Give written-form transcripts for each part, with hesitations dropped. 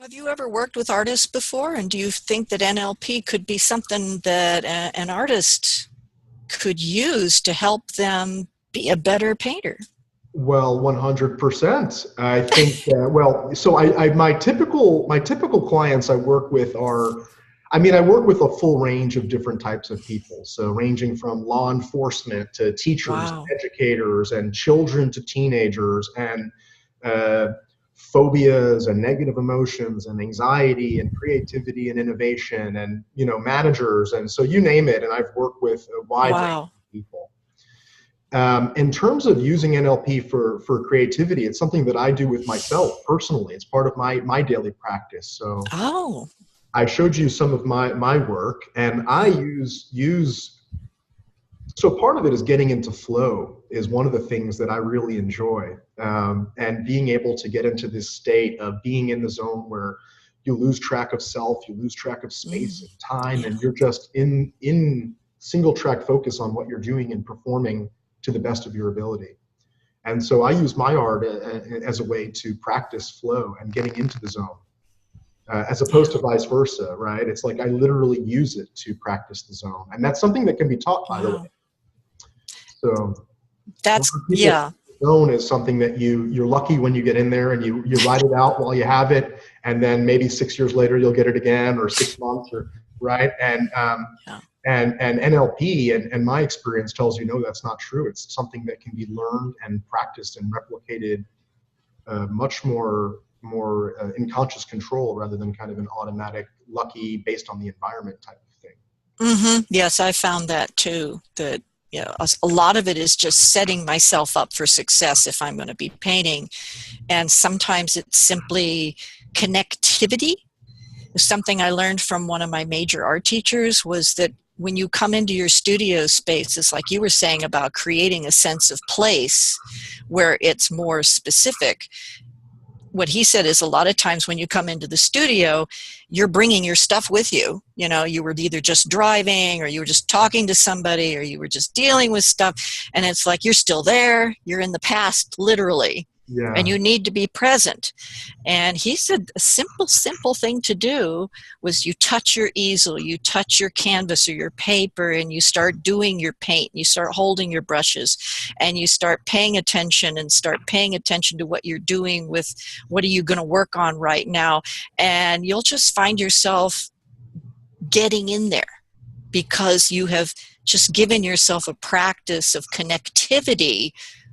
Have you ever worked with artists before? And do you think that NLP could be something that an artist could use to help them be a better painter? Well, 100%. I think, my typical clients I work with I work with a full range of different types of people. So ranging from law enforcement to teachers, Wow. educators, and children to teenagers, and uh, phobias and negative emotions and anxiety and creativity and innovation and, managers. And so you name it. And I've worked with a wide range Wow. of people. In terms of using NLP for creativity, it's something that I do with myself personally. It's part of my daily practice. So Oh. I showed you some of my work, and I use so part of it is getting into flow is one of the things that I really enjoy, and being able to get into this state of being in the zone where you lose track of self, you lose track of space and time, Yeah. and you're just in single track focus on what you're doing and performing to the best of your ability. And so I use my art as a way to practice flow and getting into the zone, as opposed to vice versa, right? It's like I literally use it to practice the zone. And that's something that can be taught, by the way. Wow. So a lot That's, of people, yeah. zone is something that you're lucky when you get in there and you ride it out while you have it. And then maybe 6 years later, you'll get it again, or 6 months, or right. Yeah. And NLP and my experience tells you, no, that's not true. It's something that can be learned and practiced and replicated much more in conscious control, rather than kind of an automatic, lucky, based on the environment type of thing. Yes, I found that too. That a lot of it is just setting myself up for success if I'm going to be painting, and sometimes it's simply connectivity. Something I learned from one of my major art teachers was that when you come into your studio space, it's like you were saying about creating a sense of place where it's more specific. What he said is a lot of times when you come into the studio, you're bringing your stuff with you. You were either just driving, or you were just talking to somebody, or you were just dealing with stuff. And it's like you're still there. You're in the past, literally. And Yeah. you need to be present. And he said a simple thing to do was you touch your easel, you touch your canvas or your paper, and you start doing your paint. You start holding your brushes, and you start paying attention to what you're doing with what are you going to work on right now. And you'll just find yourself getting in there because you have just given yourself a practice of connectivity,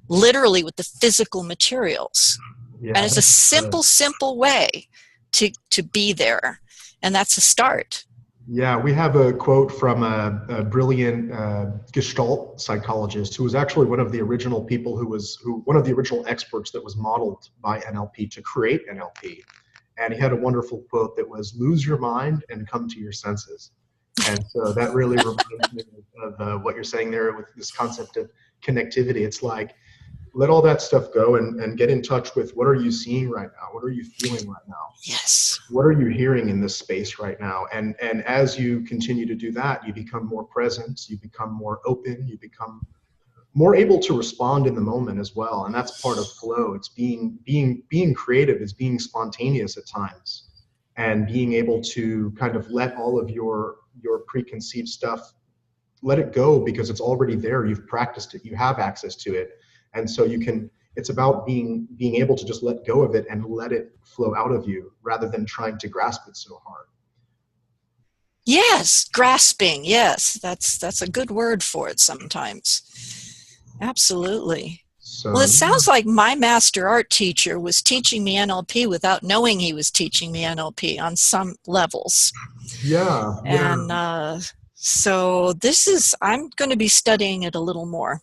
literally with the physical materials. Yeah. And it's a simple way to be there. And that's a start. Yeah, we have a quote from a brilliant Gestalt psychologist who was actually one of the original people one of the original experts that was modeled by NLP to create NLP. And he had a wonderful quote that was, "Lose your mind and come to your senses." And so that really reminds me of what you're saying there with this concept of connectivity. It's like, let all that stuff go and get in touch with what are you seeing right now? What are you feeling right now? Yes. What are you hearing in this space right now? And as you continue to do that, you become more present, you become more open, you become more able to respond in the moment as well. And that's part of flow. It's being creative, is being spontaneous at times, and being able to kind of let all of your preconceived stuff, let it go, because it's already there. You've practiced it, you have access to it. And so it's about being able to just let go of it and let it flow out of you, rather than trying to grasp it so hard. Yes, grasping. Yes, that's a good word for it sometimes. Absolutely. Well, So it sounds like my master art teacher was teaching me NLP without knowing he was teaching me NLP on some levels. yeah. And so I'm going to be studying it a little more.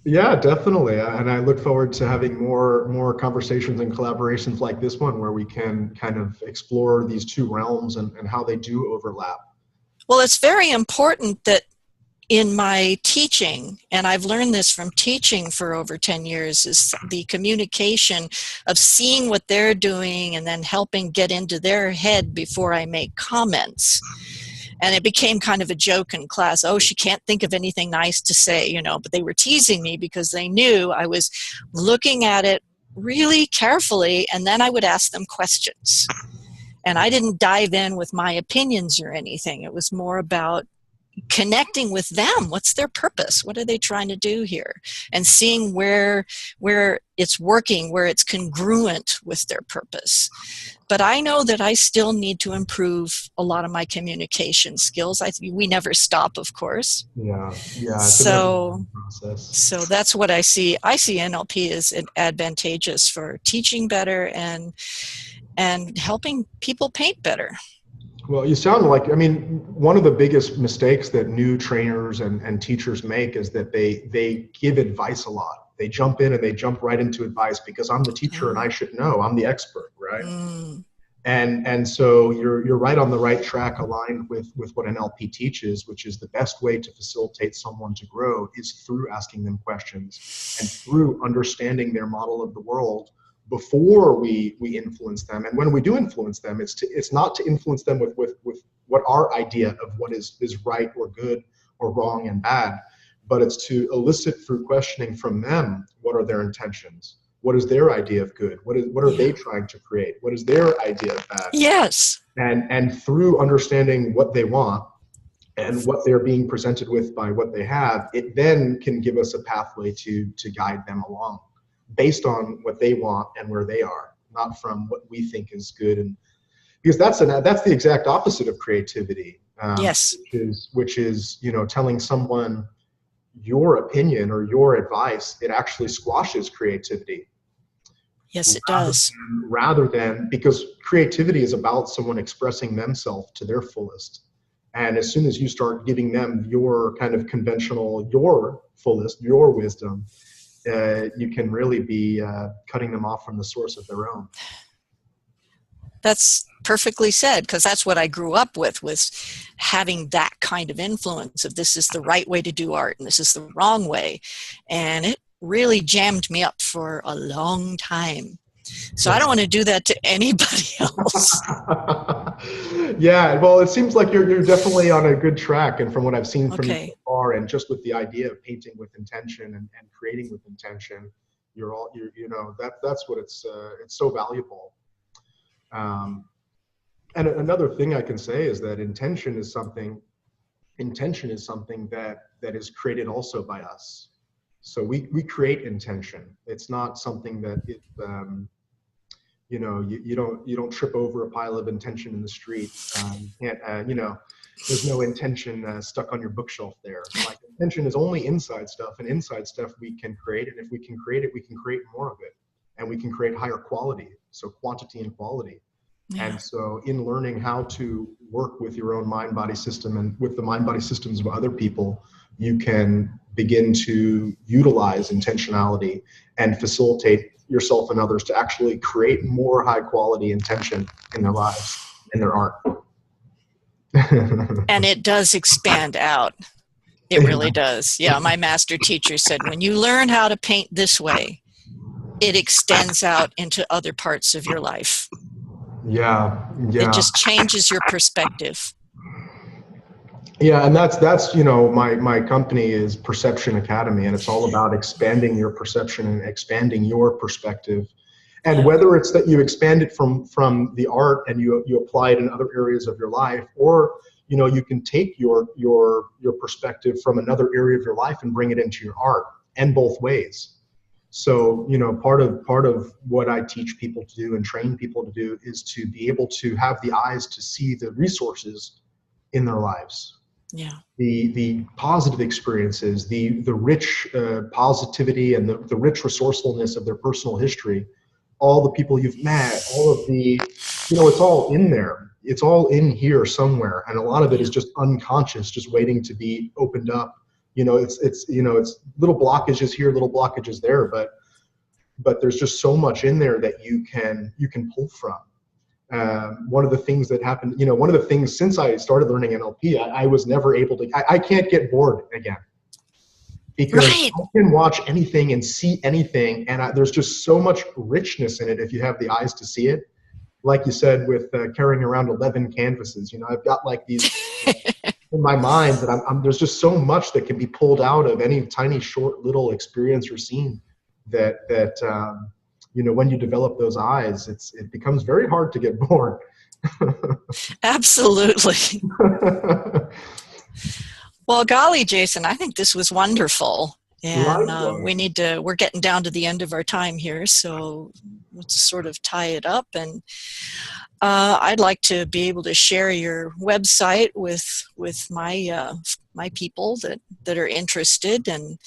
Yeah, definitely. And I look forward to having more conversations and collaborations like this one, where we can kind of explore these two realms and how they do overlap. Well, it's very important that in my teaching, and I've learned this from teaching for over 10 years, is the communication of seeing what they're doing and then helping get into their head before I make comments. And it became kind of a joke in class. Oh, she can't think of anything nice to say, but they were teasing me because they knew I was looking at it really carefully, and then I would ask them questions. And I didn't dive in with my opinions or anything. It was more about connecting with them. What's their purpose? What are they trying to do here? And seeing where it's working, where it's congruent with their purpose. But I know that I still need to improve a lot of my communication skills. We never stop, of course. Yeah. It's So, a process. so that's what I see. I see NLP as advantageous for teaching better and helping people paint better. Well, you sound like, I mean, one of the biggest mistakes that new trainers and teachers make is that they give advice a lot. They jump in and they jump right into advice because I'm the teacher and I should know, I'm the expert, right? And so you're right on the right track, aligned with what NLP teaches, which is the best way to facilitate someone to grow is through asking them questions and through understanding their model of the world before we influence them. And when we do influence them, it's not to influence them with what our idea of what is right or good or wrong and bad, but it's to elicit through questioning from them, what are their intentions? What is their idea of good? What are they trying to create? What is their idea of bad? Yes. And through understanding what they want and what they're being presented with by what they have, it then can give us a pathway to guide them along, based on what they want and where they are, not from what we think is good. And because that's the exact opposite of creativity. Yes. Which is telling someone your opinion or your advice. It actually squashes creativity. Yes, it does. Rather than, because creativity is about someone expressing themselves to their fullest. And as soon as you start giving them your kind of conventional, your fullest, your wisdom, you can really be cutting them off from the source of their own. That's perfectly said, because that's what I grew up with, was having that kind of influence of this is the right way to do art and this is the wrong way. And it really jammed me up for a long time. So I don't want to do that to anybody else. Yeah, well, it seems like you're definitely on a good track. And from what I've seen from you so far, and just with the idea of painting with intention and creating with intention, that's what it's so valuable. And another thing I can say is that intention is something that is created also by us. So we create intention. It's not something that you don't trip over a pile of intention in the street. There's no intention stuck on your bookshelf there. Like, intention is only inside stuff, and inside stuff we can create. And if we can create it, we can create more of it, and we can create higher quality. So quantity and quality. Yeah. And so in learning how to work with your own mind-body system and with the mind-body systems of other people, you can begin to utilize intentionality and facilitate yourself and others to actually create more high-quality intention in their lives, in their art. And it does expand out. It really does. Yeah, my master teacher said, when you learn how to paint this way, it extends out into other parts of your life. Yeah. It just changes your perspective. Yeah, and that's my company is Perception Academy, and it's all about expanding your perception and expanding your perspective. And whether it's that you expand it from the art and you apply it in other areas of your life, or you can take your perspective from another area of your life and bring it into your art, and both ways. So, part of what I teach people to do and train people to do is to be able to have the eyes to see the resources in their lives. Yeah. The positive experiences, the rich positivity and the rich resourcefulness of their personal history, all the people you've met, all of the, it's all in there. It's all in here somewhere. And a lot of it is just unconscious, just waiting to be opened up. It's little blockages here, little blockages there, but there's just so much in there that you can pull from. One of the things that happened, one of the things since I started learning NLP, I was never able to, I can't get bored again, because I can watch anything and see anything. And there's just so much richness in it if you have the eyes to see it. Like you said, with carrying around 11 canvases, I've got like these in my mind that there's just so much that can be pulled out of any tiny, short, little experience or scene that when you develop those eyes, it becomes very hard to get bored. Absolutely. Well, golly, Jason, I think this was wonderful. And we're getting down to the end of our time here, so let's sort of tie it up. And I'd like to be able to share your website with my people that are interested, and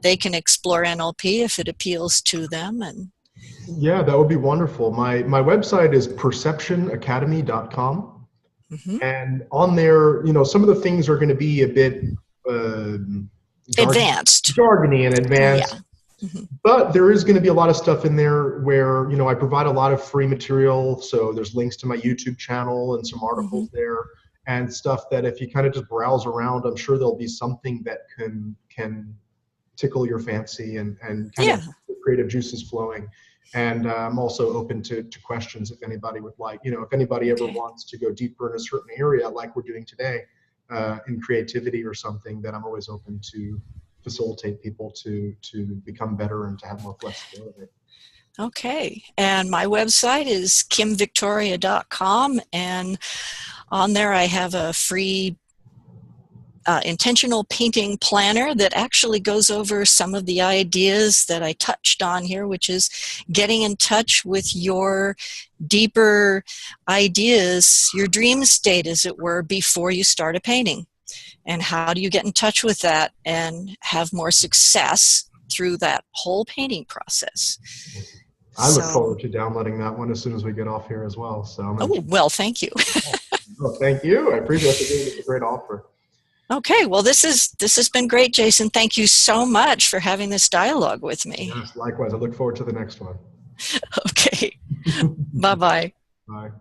they can explore NLP if it appeals to them. And yeah, that would be wonderful. My website is perceptionacademy.com. mm-hmm. And on there, some of the things are going to be a bit jargony and advanced. Yeah. Mm-hmm. But there is going to be a lot of stuff in there where, I provide a lot of free material. So there's links to my YouTube channel and some articles mm-hmm. there, and stuff that if you kind of just browse around, I'm sure there'll be something that can tickle your fancy and kind of the creative juices flowing. And I'm also open to questions if anybody would like, if anybody ever wants to go deeper in a certain area like we're doing today in creativity or something, that I'm always open to facilitate people to become better and to have more flexibility. Okay. And my website is kimvictoria.com, and on there I have a free intentional painting planner that actually goes over some of the ideas that I touched on here, which is getting in touch with your deeper ideas, your dream state, as it were, before you start a painting. And how do you get in touch with that and have more success through that whole painting process? I look forward to downloading that one as soon as we get off here as well. So well, thank you. Well, thank you. I appreciate it. It's a great offer. Okay, well, this has been great, Jason. Thank you so much for having this dialogue with me. Yes, likewise. I look forward to the next one. Okay. Bye-bye. Bye.